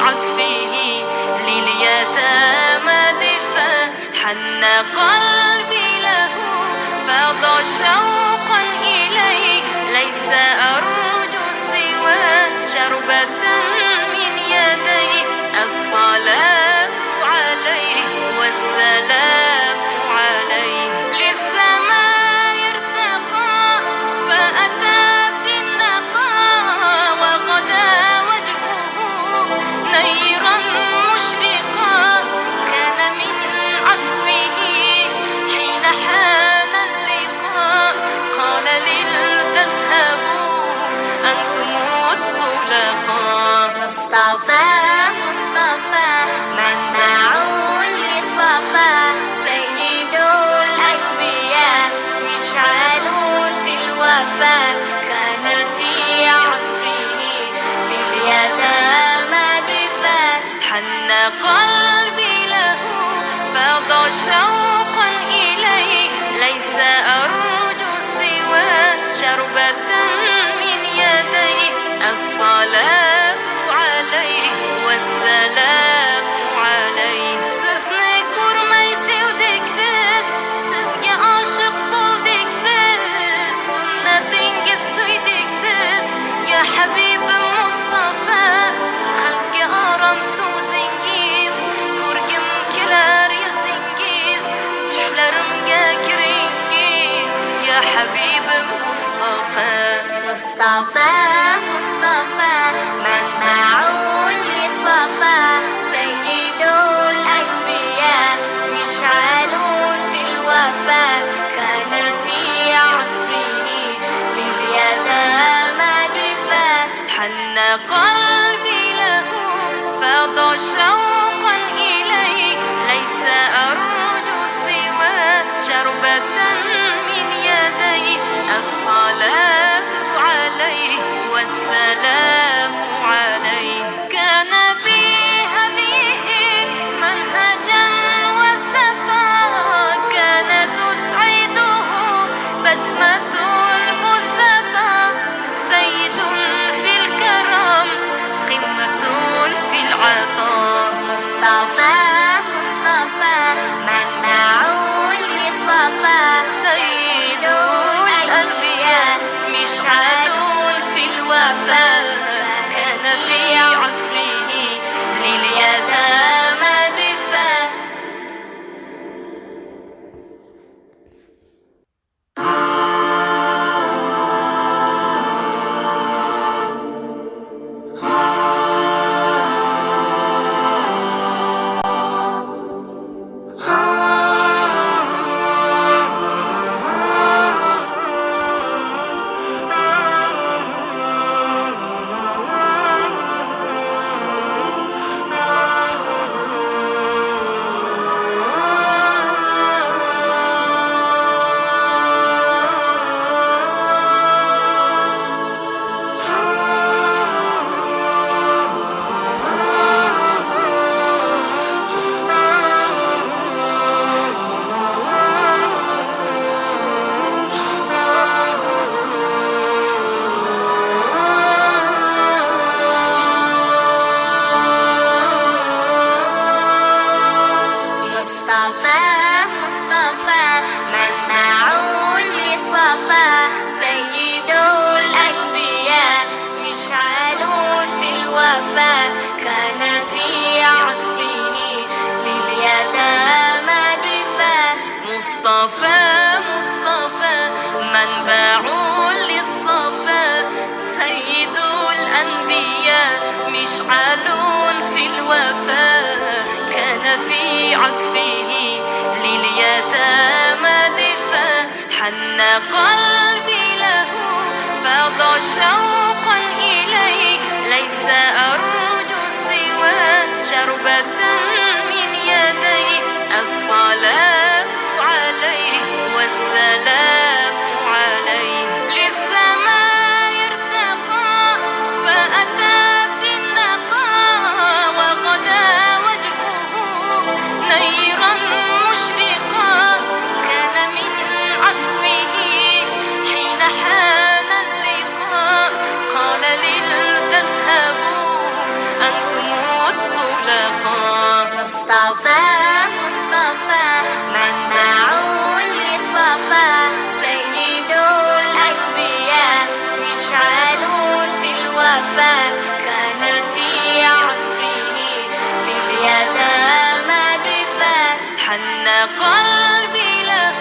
عطفه لليتامى دفا حن قلبي له فاض شوقا إليه ليس أرجو سوى شربة من يديه الصلاة عليه والسلام عليه للسماء ارتقى فأتى بالنقاء وغدا وجهه نيرا مشرقا كان من عفوه حين حان اللقاء قال لتذهبوا أنتم الطلقاء مصطفى مصطفى منبع للصفا سيد الأنبياء مشعل في الوفا كان في عطفه لليتامى دفا حن قلبي له فاض شوقا إليه ليس أرجو سوى شربة من يديه الصلاة عليه والسلام عليه سزني كرمي سودك بس سزني عاشق بولدك بس سنة قصيدك بس يا حبيب مصطفى قلبك أرم سوزنجيز كورجم كلار يسنجيز تشلرم جاكرينجيز يا حبيب مصطفى مصطفى مصطفى منبع للصفا سيد الأنبياء مشعل في الوفا كان في عطفه لليتامى دفا حن قلبي له فاض شوقا إليه ليس أرجو سوى شربة من يديه الصلاة عليه والسلام عليه كان في هديه منهجا وسطا كان تسعده بسمة البسطا سيد في الكرم قمة في العطاء مصطفى مصطفى منبع للصفا سيد الأنبياء مشعل في الوفا كان في عطفه لليتامى دفا مصطفى مصطفى منبع للصفا سيد الأنبياء مشعل في الوفا كان في عطفه لليتامى دفا مصطفى مصطفى منبع للصفا سيد الأنبياء مشعل في الوفا كان في عطفه لليتامى دفا حن قلبي له فاض شوقا إليه ليس أرجو سوى شربة من يديه الصلاة عليه والسلام عليه للسماء ارتقى فأتى بالنقاء وغدا وجهه نيرا مشرقا كان من عفوه قلبي له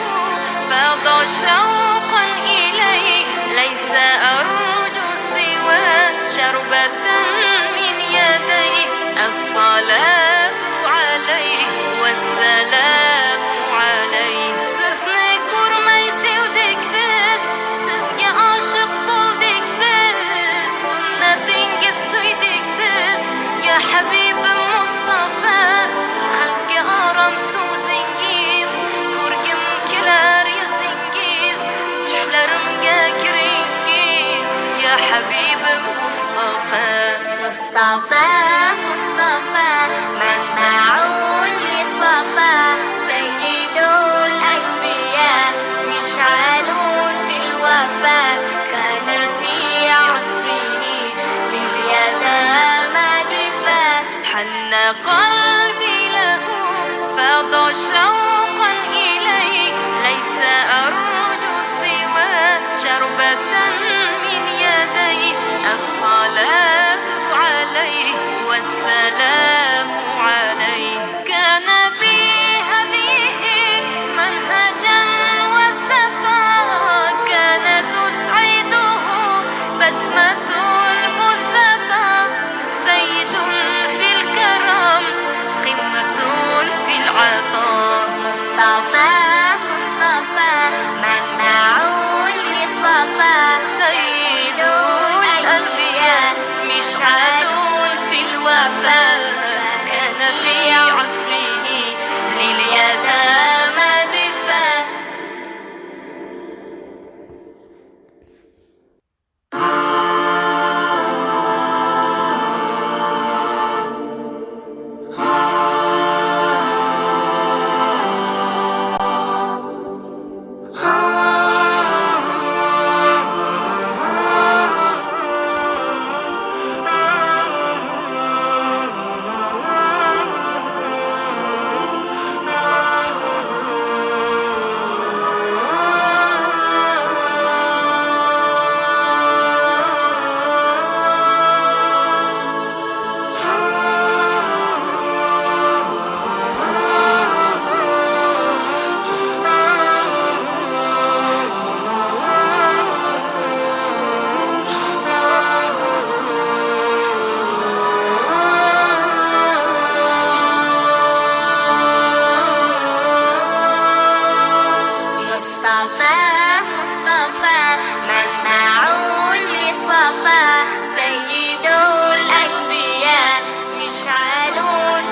فاض شوقا إليه ليس أرجو سوى شربة من يديه الصلاة عليه والسلام عليه سزني كرمي سودك بس سزني عاشق بولدك بس سنة قصيدك بس يا حبيب مصطفى قلبك أرم سوزنجيز كورجم كلار يزنجيز تشلرم جاكرينجيز يا حبيب مصطفى مصطفى منبع للصفا سيد الأنبياء مشعل في الوفاء كان في عطفه لليتامى دفاع حن قلبي له فاض شوقا إليه ليس أرجو سوى شربة من يديه الصلاة عليه والسلام عليه كان في هديه منهجا وسطا كانت تسعده بسمة البسطاء سيد في الكرم قمة في العطاء مصطفى منبع للصفا سيد الأنبياء مشعل في الوفاء كان في عطفه لليتامى دفاع مصطفى منبع للصفا سيد الأنبياء مشعل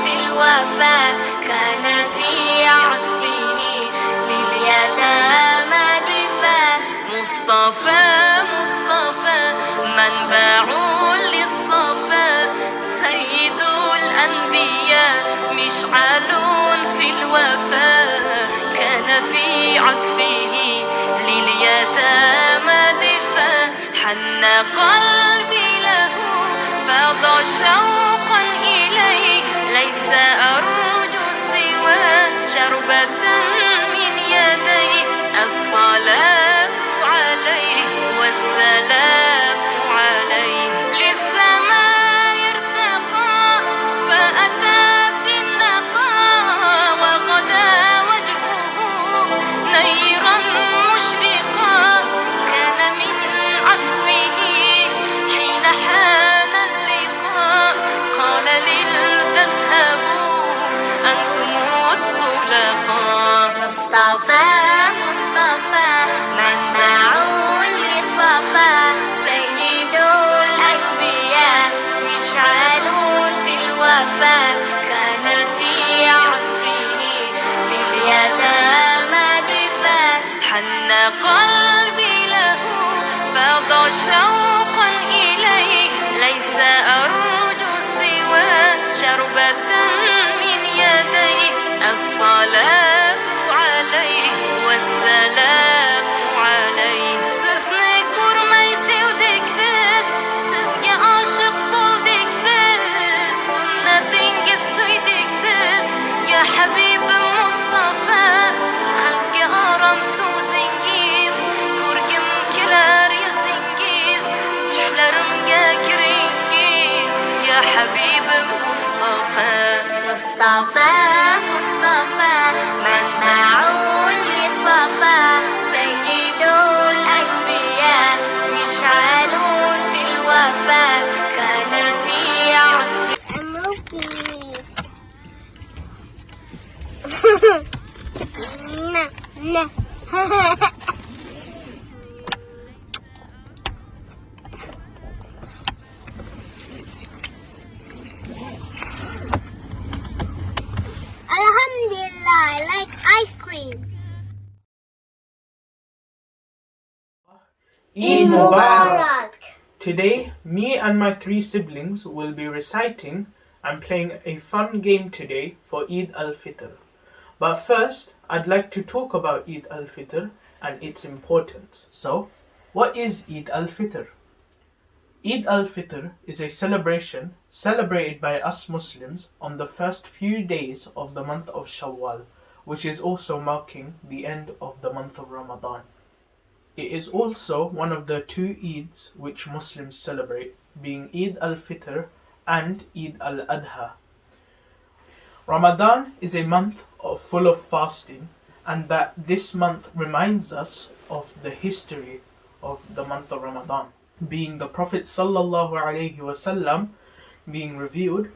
في الوفاء كان في عطفه لليتامى دفاع مصطفى منبع للصفا سيد الأنبياء مشعل في الوفاء كان في عطفه لليتامى دفاع حن قلبي له فاض شوقا إليه ليس أرجو سوى شربة من يديه الصلاة عليه والسلام عليه للسماء ارتقى فأتى بالنقاء وغدا وجهه نيرا مشرقا كان من عفوه حين حان اللقاء قال لتذهبوا أنتم الطلقاء مصطفى منبع للصفا سيد الأنبياء مشعل في الوفاء كان في عطفه لليتامى دفاع حن قلبي له فاض شوقا إليه ليس أرجو سوى شربة من يديه الصلاة عليه والسلام عليه سزني كرمي سودك بس سزني عاشق بولدك بس سنة قصيدك بس يا حبيب مصطفى قلبك أرم سوزنجيز كورجم كلار يزنجيز No. Alhamdulillah, I like ice cream. Eid Mubarak! Today, me and my 3 siblings will be reciting and playing a fun game today for Eid Al-Fitr. But first, I'd like to talk about Eid Al-Fitr and its importance. So, what is Eid Al-Fitr? Eid Al-Fitr is a celebration celebrated by us Muslims on the first few days of the month of Shawwal, which is also marking the end of the month of Ramadan. It is also one of the 2 Eids which Muslims celebrate, being Eid Al-Fitr and Eid Al-Adha. Ramadan is a month full of fasting, and that this month reminds us of the history of the month of Ramadan, being the Prophet Sallallahu Alaihi Wasallam being revealed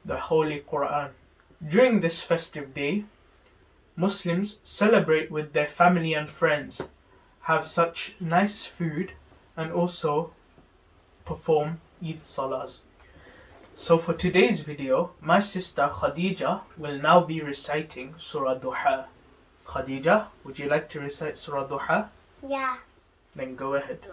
the Holy Quran. During this festive day, Muslims celebrate with their family and friends, have such nice food, and also perform Eid Salahs. So for today's video, my sister Khadija will now be reciting Surah Duha. Khadija, would you like to recite Surah Duha? Yeah. Then go ahead.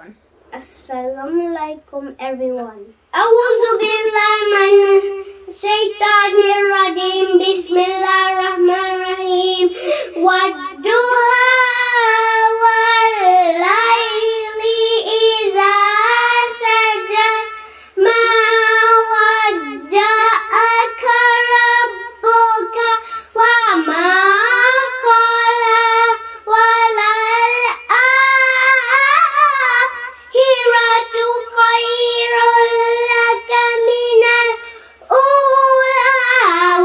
Assalamu Alaikum, everyone. A'udhu billahi minash shaitanir rajim. Bismillahir rahmanir rahim. Wad-duha wal-layli iza saja. Ma wadda'aka rabbuka wa ma qala walal akhiratu khairul laka minal ula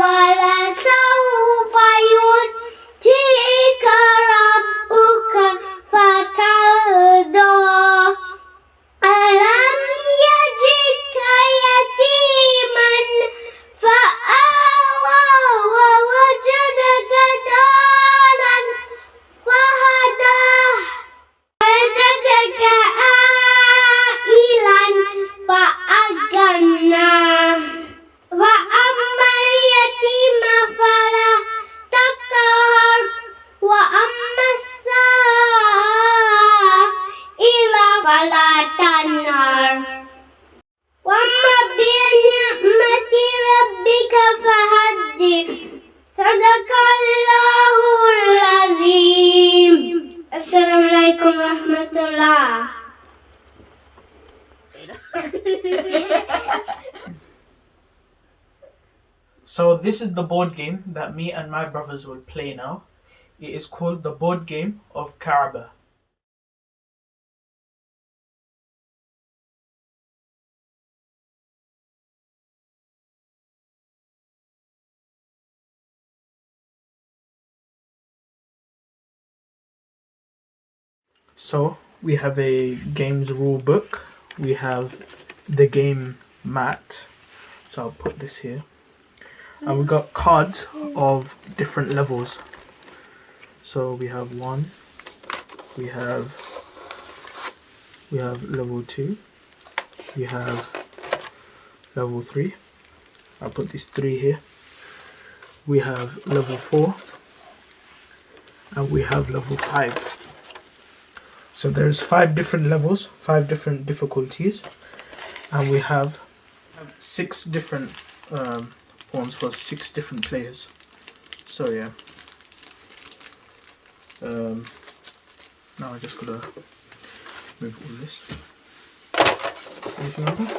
wala sawfa yu'tika rabbuka fatarda. Alam yajidka yatiman fa'awa wa wajadaka dalan fahada wajadaka ailan fa'agana wa ammal yatima fala taqhar wa ammas sa'ila fala tanhar wa amma bi ni'mati rabbika fahaddith. Sadaqallahul azim. Assalamu alaikum warahmatullah. So this is the board game that me and my brothers will play now. It is called the board game of Kaaba. So we have a games rule book. We have the game mat. So I'll put this here. And we've got cards of different levels. So we have 1, we have level 2, we have level 3. I'll put these 3 here. We have level 4, and we have level 5. So there's 5 different levels, 5 different difficulties, and we have 6 different ones for 6 different players. So yeah. Now I just gotta move all this. Anything other? No.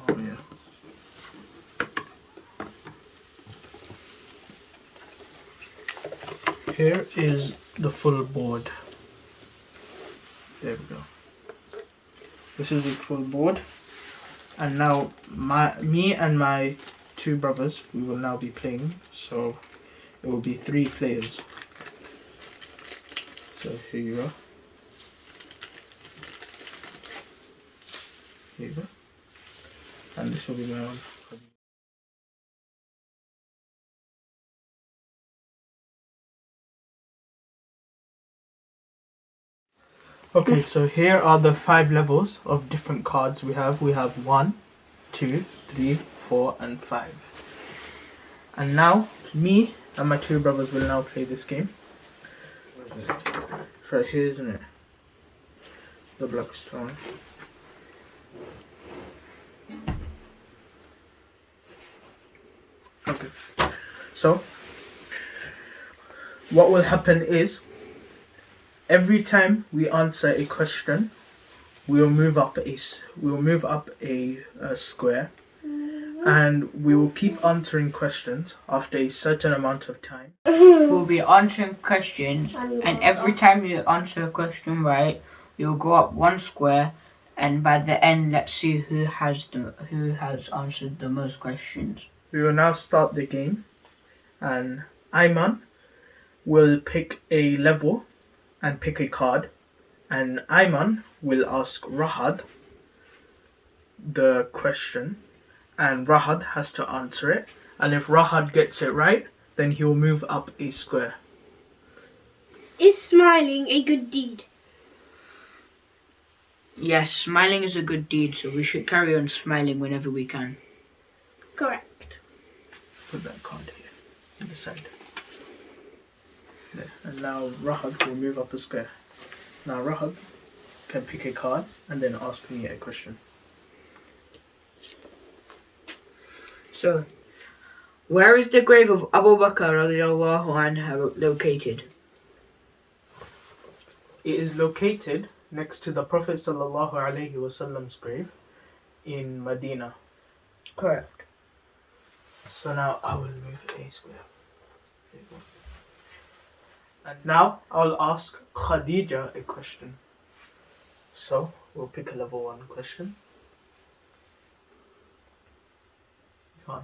Oh yeah. Here is the full board. There we go. This is the full board, and now me and my 2 brothers, we will now be playing. So it will be 3 players. So here you go. Here you go. And this will be my one. Okay, so here are the 5 levels of different cards we have. We have 1, 2, 3, 4, and 5. And now, me and my 2 brothers will now play this game. It's right here, isn't it? The black stone. Okay. So, what will happen is, every time we answer a question, we'll move up a square, and we will keep answering questions after a certain amount of time. We'll be answering questions, and every time you answer a question right, you'll go up 1 square, and by the end, let's see who has answered the most questions. We will now start the game, and Ayman will pick a level and pick a card, and Ayman will ask Rahad the question, and Rahad has to answer it, and if Rahad gets it right, then he will move up a square. Is smiling a good deed? Yes, smiling is a good deed, so we should carry on smiling whenever we can. Correct. Put that card here on the side. There. And now Rahad will move up a square. Now Rahad can pick a card and then ask me a question. So, where is the grave of Abu Bakr radiallahu anhu located? It is located next to the Prophet sallallahu alaihi wasallam's grave in Medina. Correct. So now I will move a square. There you go. And now I'll ask Khadija a question. So we'll pick a level 1 question.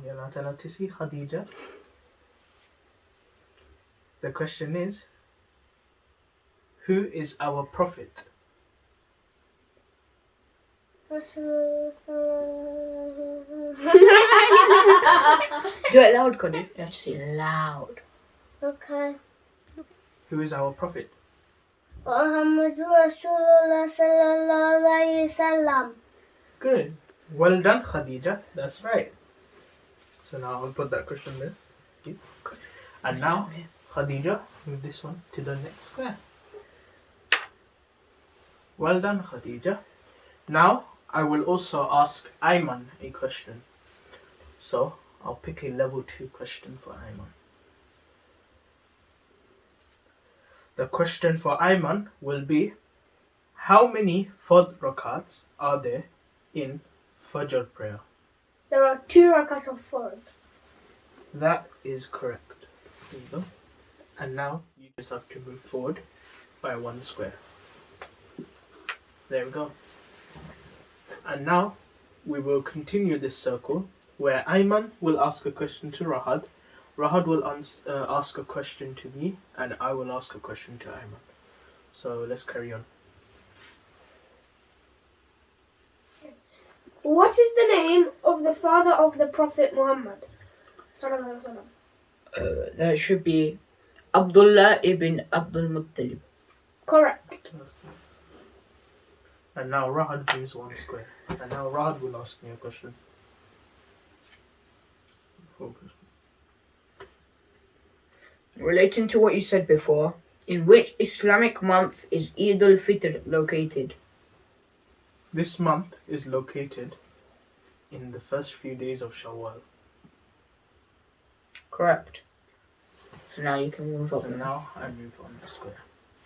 You're not allowed to see Khadija. The question is, who is our prophet? Do it loud, Khadija. You have to say loud. Okay. Who is our prophet? Muhammadu Rasulullah sallallahu alayhi wasallam. Good. Well done, Khadija. That's right. So now I'll put that question there. And now, Khadija, move this one to the next square. Well done, Khadija. Now, I will also ask Ayman a question. So, I'll pick a level 2 question for Ayman. The question for Ayman will be, how many Fard rakats are there in Fajr prayer? There are 2 rakats of Fard. That is correct. There you go. And now you just have to move forward by 1 square. There we go. And now we will continue this circle where Ayman will ask a question to Rahad, Rahad will ask a question to me, and I will ask a question to Ayman. So let's carry on. What is the name of the father of the Prophet Muhammad? That should be Abdullah ibn Abdul Muttalib. Correct. And now Rahad moves 1 square. And now Rahad will ask me a question. Focus. Relating to what you said before, in which Islamic month is Eid Al-Fitr located? This month is located in the first few days of Shawwal. Correct. So now you can move up. And now I move on the square.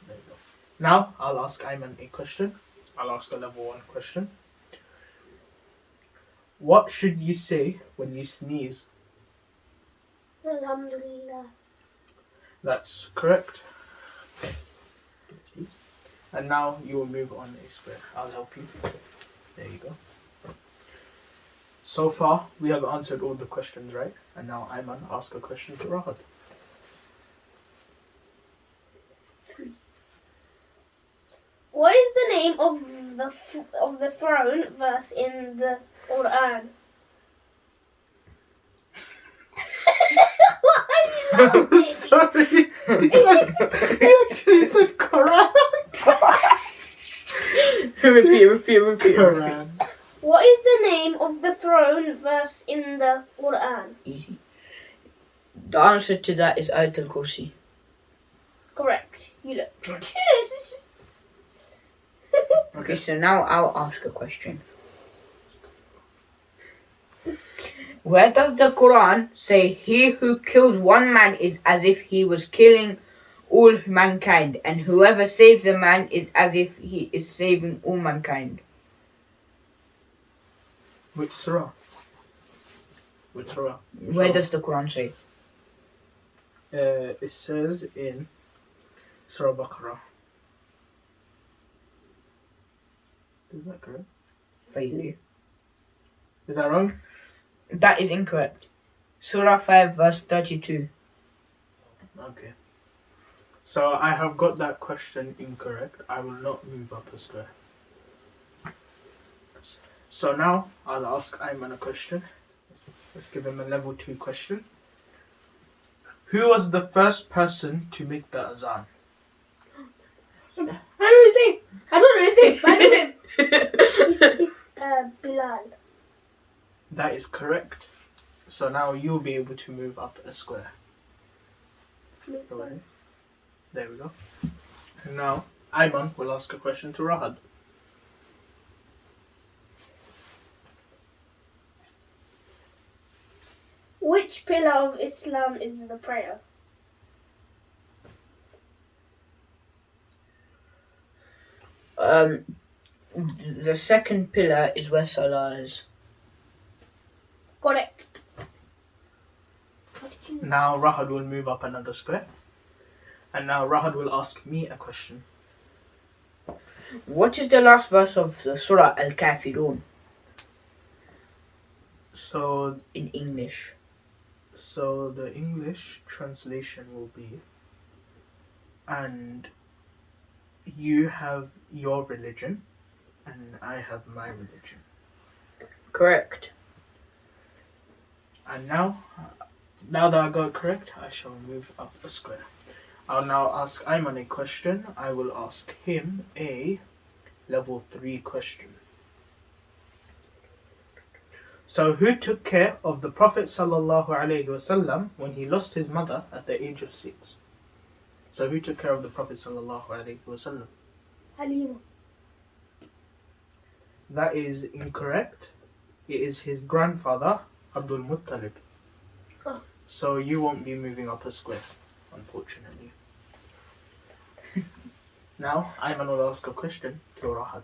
There you go. Now I'll ask Ayman a question. I'll ask a level 1 question. What should you say when you sneeze? Alhamdulillah. That's correct. And now you will move on a square. I'll help you. There you go. So far, we have answered all the questions right. And now Ayman ask a question to Rahad. What is the name of the throne verse in the Quran? Why are you laughing? Sorry. He said Quran. Repeat. Quran. What is the name of the throne verse in the Quran? Easy. The answer to that is Ayat al-Kursi. Correct. You look. Okay, so now I'll ask a question. Where does the Quran say he who kills one man is as if he was killing all mankind, and whoever saves a man is as if he is saving all mankind? Which surah? Where does the Quran say? It says in Surah Baqarah. Is that correct? Failure. Is that wrong? That is incorrect. Surah 5 verse 32. Okay. So I have got that question incorrect. I will not move up a square. So now I'll ask Ayman a question. Let's give him a level 2 question. Who was the first person to make the azan? I don't know his name. I don't know his name. I know him. He's Bilal. That is correct. So now you'll be able to move up a square. Right. There we go. And now Ayman will ask a question to Rahad. Which pillar of Islam is the prayer? The second pillar is where Salah is. Correct. Now Rahad will move up another square. And now Rahad will ask me a question. What is the last verse of the Surah Al-Kafirun So in English? the English translation will be, and you have your religion and I have my religion. Correct. And now that I got it correct, I shall move up a square. I'll now ask Ayman a question. I will ask him a level 3 question. So who took care of the Prophet ﷺ when he lost his mother at the age of 6? So who took care of the Prophet ﷺ? Halima. That is incorrect. It is his grandfather, Abdul Muttalib. Oh. So you won't be moving up a square, unfortunately. Now, Ayman will ask a question to Rahad.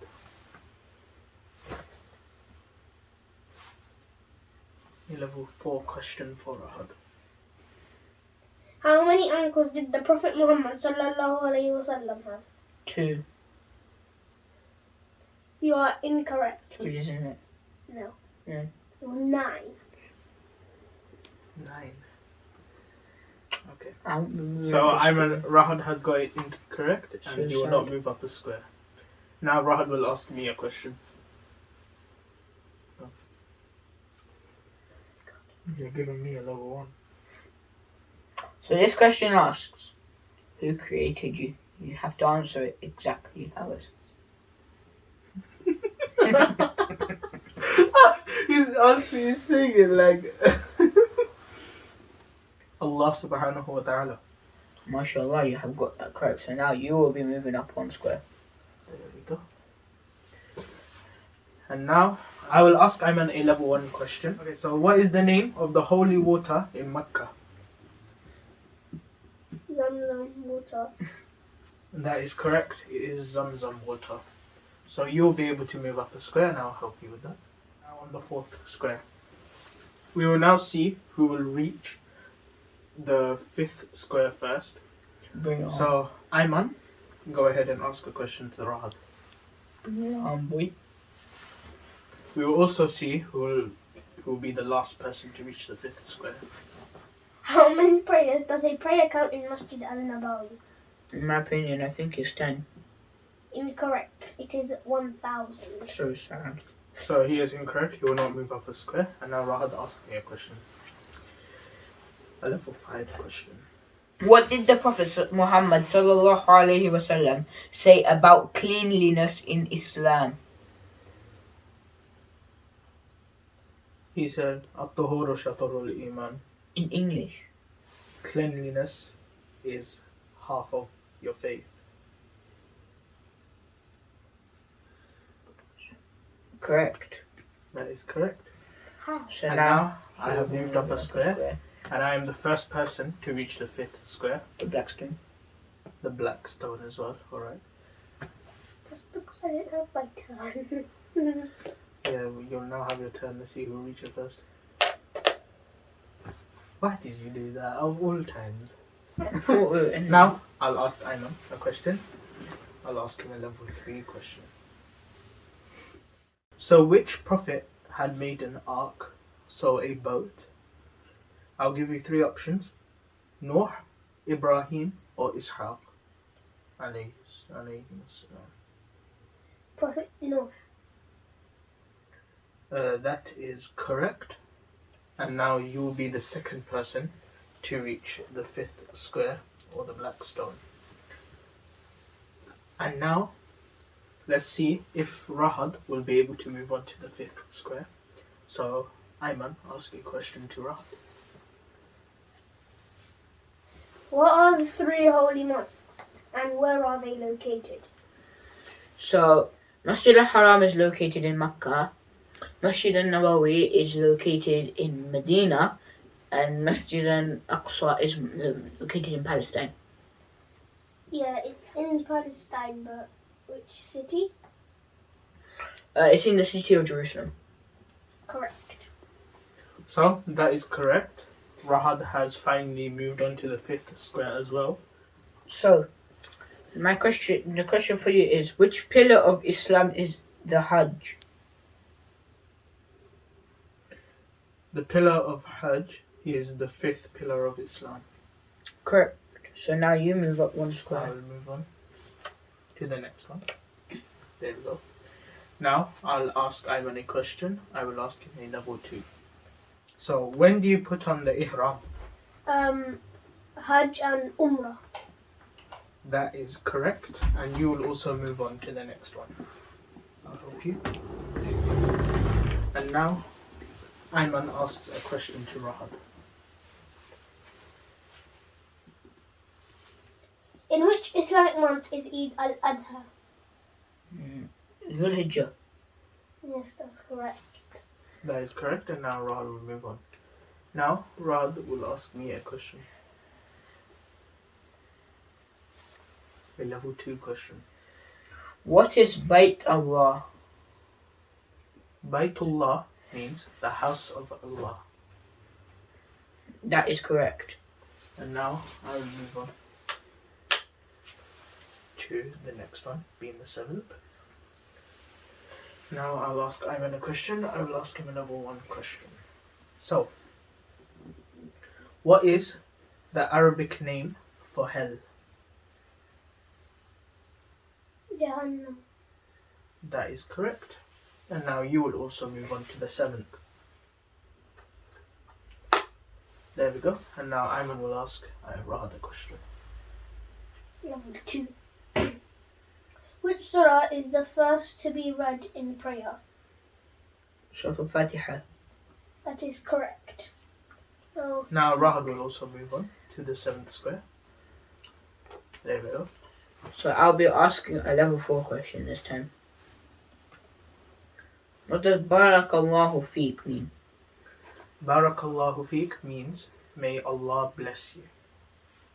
A level 4 question for Rahad. How many uncles did the Prophet Muhammad ﷺ have? 2. You are incorrect. 3, isn't it? No. Yeah. It was 9. 9. Okay. So Rahad has got it incorrect and he will not Suicide. move up a square. Now Rahad will ask me a question. Oh. You're giving me a level 1. So this question asks, who created you? You have to answer it exactly how it says. He's saying it like Allah subhanahu wa ta'ala. MashaAllah, you have got that correct. So now you will be moving up 1 square. There we go. And now I will ask Ayman a level 1 question. Okay, so what is the name of the holy water in Mecca? Zamzam water. That is correct. It is Zamzam water. So you'll be able to move up a square and I'll help you with that. Now on the 4th square. We will now see who will reach the 5th square first. Bring it on. So Ayman, go ahead and ask a question to Rahad. Bring it on, boy. We will also see who will be the last person to reach the 5th square. How many prayers does a prayer count in Masjid Al-Nabawi? In my opinion, I think it's 10. Incorrect. It is 1,000. So sad. So he is incorrect. He will not move up a square. And now Rahad asked me a question. A level 5 question. What did the Prophet Muhammad sallallahu alaihi wasallam say about cleanliness in Islam? He said, "At-tuhuru shatrul iman." In English. Cleanliness is half of your faith. Correct. That is correct. How? So And now I have moved up a square, and I am the first person to reach the 5th square. The black stone. The black stone as well, alright. That's because I didn't have my turn. Yeah, you'll now have your turn to see who reaches first. Why did you do that? Of all times. Now, I'll ask Ayman a question. I'll ask him a level 3 question. So, which prophet had made an ark, so a boat? I'll give you 3 options. Noah, Ibrahim, or Ishaq. Alayhis. Prophet Noah. That is correct. And now you will be the second person to reach the 5th square, or the black stone. And now, let's see if Rahad will be able to move on to the 5th square. So, Ayman, ask a question to Rahad. What are the 3 holy mosques and where are they located? So, Masjid al-Haram is located in Mecca. Masjid al-Nabawi is located in Medina. And Masjid al-Aqsa is located in Palestine. Yeah, it's in Palestine, but which city? It's in the city of Jerusalem. Correct. So, that is correct. Rahad has finally moved on to the 5th square as well. So, the question for you is, which pillar of Islam is the Hajj? The pillar of Hajj is the 5th pillar of Islam. Correct. So now you move up 1 I square. will move on to the next one. There we go. Now, I'll ask Ayman a question. I will ask him a level 2. So, when do you put on the ihram? Hajj and Umrah. That is correct. And you will also move on to the next one. I'll help you. And now, Ayman asks a question to Rahad. In which Islamic month is Eid Al-Adha? Dhul Hijjah. Yes, that's correct. That is correct. And now Rahad will move on. Now, Rahad will ask me a question. A level 2 question. What is Bayt Allah? Baytullah means the house of Allah. That is correct. And now I will move on to the next one, being the 7th. Now I'll ask Ayman a question. I will ask him a level 1 question. So, what is the Arabic name for hell? Jahannam. That is correct. And now you will also move on to the 7th. There we go. And now Ayman will ask Rahad a question. Level 2. Which surah is the first to be read in prayer? Surah Al-Fatiha. That is correct. Oh, Now Rahad will also move on to the 7th square. There we go. So I'll be asking a level 4 question this time. What does Barakallahu Feek mean? Barakallahu feek means may Allah bless you.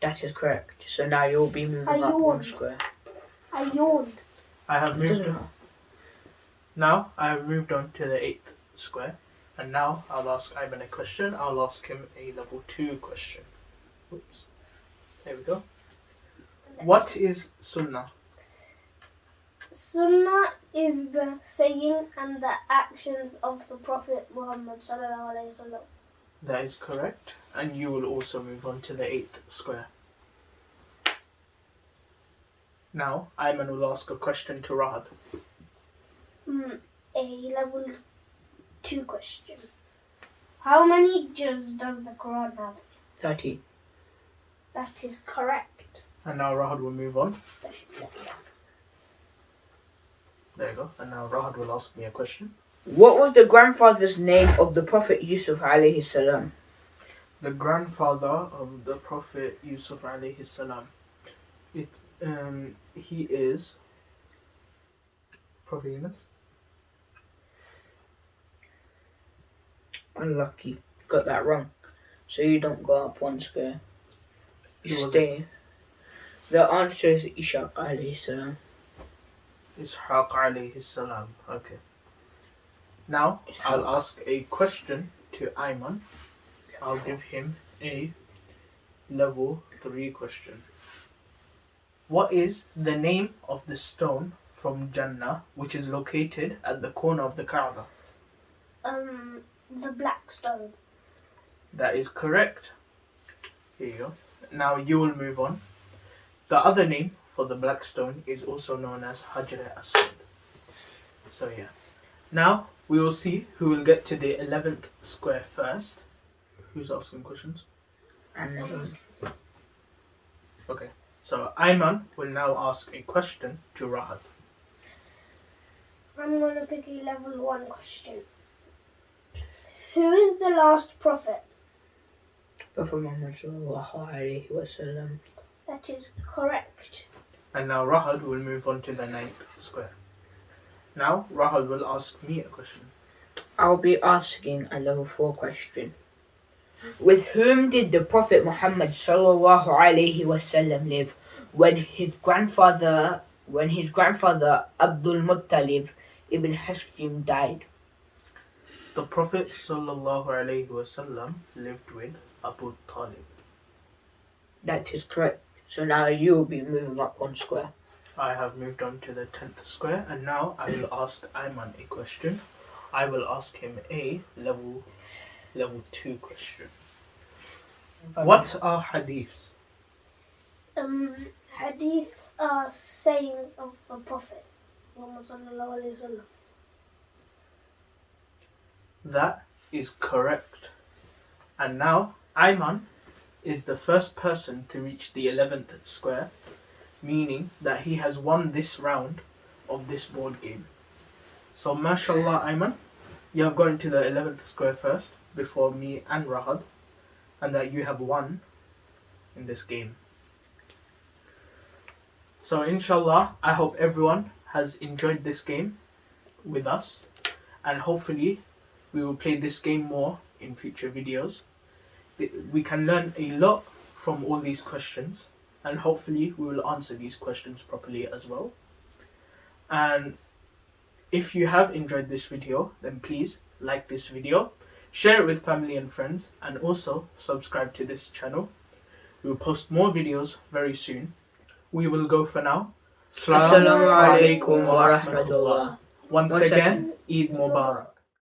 That is correct. So now you'll be moving up 1 square. I yawned. I have It moved doesn't on. matter. Now I have moved on to the 8th square. And now I'll ask Ayman a question. I'll ask him a level 2 question. Oops. There we go. What is Sunnah? Sunnah is the saying and the actions of the Prophet Muhammad sallallahu alaihi wasallam. That is correct. And you will also move on to the 8th square. Now, Ayman will ask a question to Rahad. A level 2 question. How many juz does the Quran have? 30. That is correct. And now Rahad will move on. That should be left down. There you go. And now Rahad will ask me a question. What was the grandfather's name of the Prophet Yusuf alayhi salam? The grandfather of the Prophet Yusuf alayhi salam. He is Prophet Yunus. Unlucky. Got that wrong. So you don't go up 1 square. You Who was stay. The answer is Ishaq alayhi salam. Ishaq alayhi salam. Okay. Now I'll ask a question to Ayman. I'll give him a level 3 question. What is the name of the stone from Jannah which is located at the corner of the Kaaba? The black stone. That is correct. Here you go. Now you will move on. The other name for the black stone is also known as Hajar al-Aswad. So yeah. Now we will see who will get to the 11th square first. Who's asking questions? Okay. So Ayman will now ask a question to Rahad. I'm going to pick a level 1 question. Who is the last prophet? Prophet Muhammad sallallahu alayhi wa sallam. That is correct. And now Rahad will move on to the 9th square. Now Rahad will ask me a question. I'll be asking a level 4 question. With whom did the Prophet Muhammad sallallahu alayhi wa sallam live when his grandfather Abdul Muttalib ibn Hashim died? The Prophet sallallahu alaihi wasallam lived with Abu Talib. That is correct. So now you will be moving up 1 square. I have moved on to the 10th square, and now I will ask Ayman a question. I will ask him a level 2 question. What are hadiths? Hadiths are sayings of the Prophet Muhammad sallallahu alaihi wasallam. That is correct. And now Ayman is the first person to reach the 11th square, meaning that he has won this round of this board game. So mashallah Ayman, you have gone to the 11th square first before me and Rahad, and that you have won in this game. So inshallah, I hope everyone has enjoyed this game with us, and hopefully we will play this game more in future videos. We can learn a lot from all these questions, and hopefully we will answer these questions properly as well. And if you have enjoyed this video, then please like this video, share it with family and friends, and also subscribe to this channel. We will post more videos very soon. We will go for now. Assalamu Alaikum wa rahmatullah. Once again, Eid Mubarak.